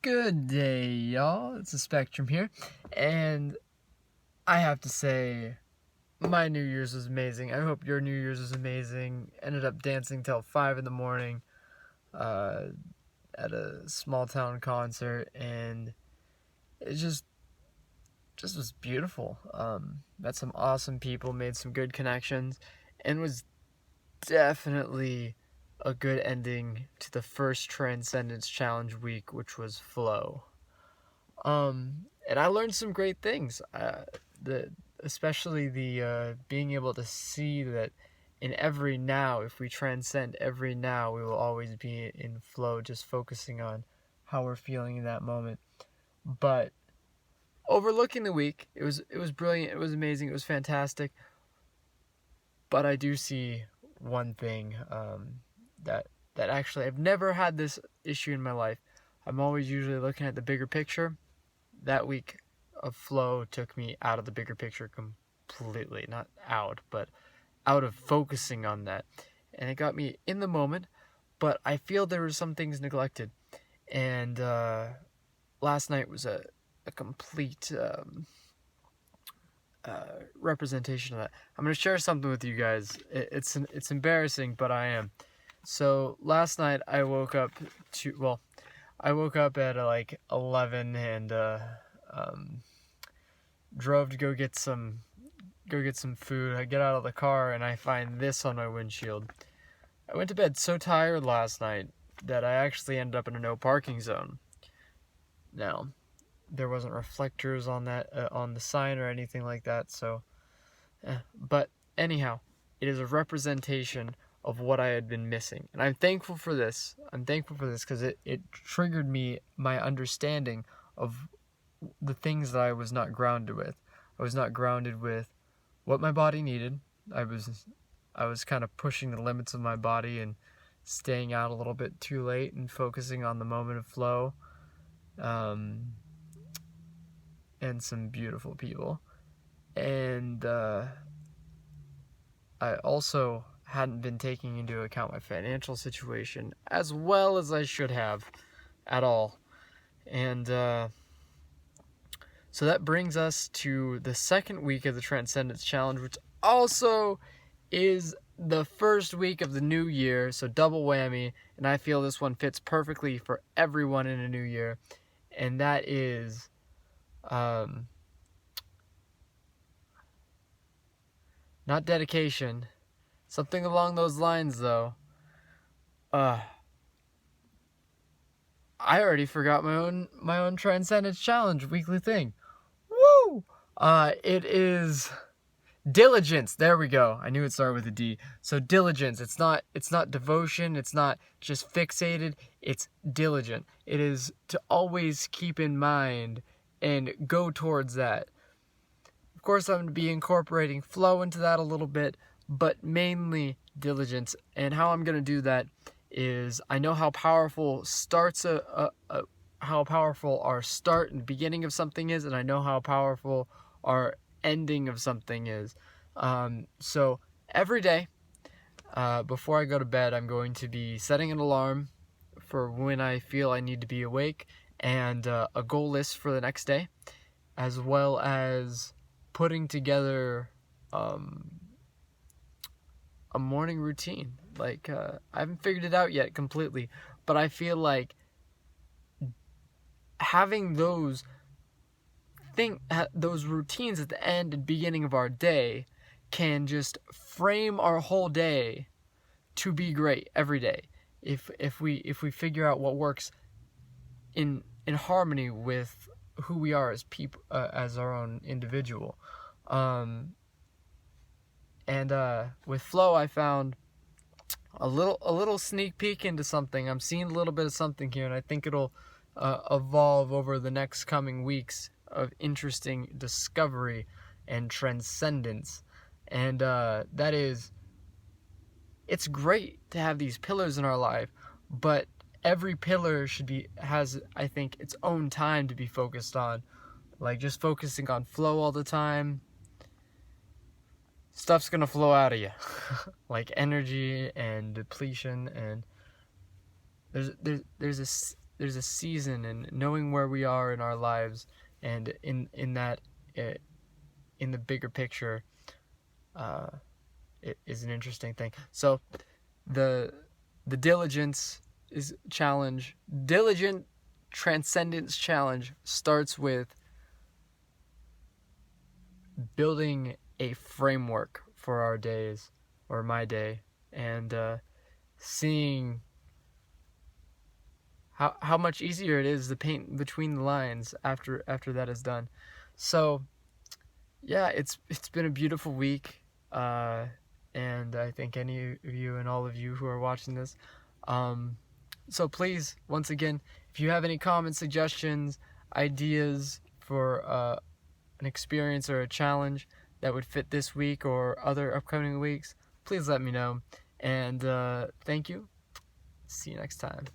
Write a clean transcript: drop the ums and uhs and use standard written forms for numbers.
Good day, y'all. It's a Spectrum here, and I have to say, my New Year's was amazing. I hope your New Year's was amazing. Ended up dancing till 5 in the morning at a small town concert, and it just was beautiful. Met some awesome people, made some good connections, and was definitely a good ending to the first Transcendence Challenge week, which was Flow. And I learned some great things. Especially the being able to see that in every now, if we transcend every now, we will always be in flow, just focusing on how we're feeling in that moment. But overlooking the week, it was brilliant. It was amazing. It was fantastic. But I do see one thing that actually I've never had this issue in my life. I'm always usually looking at the bigger picture. That week of flow took me out of the bigger picture completely. Not out, but out of focusing on that. And it got me in the moment, but I feel there were some things neglected. And last night was a complete representation of that. I'm going to share something with you guys. It's embarrassing, but I am. So last night I woke up at like 11 and drove to go get some food. I get out of the car and I find this on my windshield. I went to bed so tired last night that I actually ended up in a no parking zone. Now, there wasn't reflectors on that on the sign or anything like that, so but anyhow, it is a representation of what I had been missing. And I'm thankful for this. Because it triggered my understanding of the things that I was not grounded with. I was not grounded with what my body needed. I was kind of pushing the limits of my body and staying out a little bit too late and focusing on the moment of flow. And some beautiful people. And I also hadn't been taking into account my financial situation as well as I should have at all. And so that brings us to the second week of the Transcendence Challenge, which also is the first week of the new year, so double whammy, and I feel this one fits perfectly for everyone in a new year, and that is not dedication. Something along those lines, though. I already forgot my own Transcendence Challenge weekly thing. Woo! It is Diligence. There we go. I knew it started with a D. So diligence. It's not devotion. It's not just fixated. It's diligent. It is to always keep in mind and go towards that. Of course, I'm going to be incorporating flow into that a little bit, but mainly diligence. And how I'm going to do that is I know how powerful how powerful our start and beginning of something is, and I know how powerful our ending of something is. So every day, before I go to bed, I'm going to be setting an alarm for when I feel I need to be awake, and a goal list for the next day, as well as putting together a morning routine. Like, I haven't figured it out yet completely, but I feel like having those routines at the end and beginning of our day can just frame our whole day to be great every day. If we figure out what works in harmony with who we are as people, as our own individual. With flow, I found a little sneak peek into something. I'm seeing a little bit of something here, and I think it'll evolve over the next coming weeks of interesting discovery and transcendence. And that is, it's great to have these pillars in our life, but every pillar has, I think, its own time to be focused on. Like, just focusing on flow all the time, stuff's gonna flow out of you. Like energy and depletion, and there's there's a season, and knowing where we are in our lives, and in that in the bigger picture, it is an interesting thing. So the diligence is diligent transcendence challenge starts with building a framework for our days, or my day, and seeing how much easier it is to paint between the lines after that is done. So yeah, it's been a beautiful week, and I think any of you and all of you who are watching this, so please, once again, if you have any comments, suggestions, ideas for an experience or a challenge that would fit this week or other upcoming weeks, please let me know. And thank you. See you next time.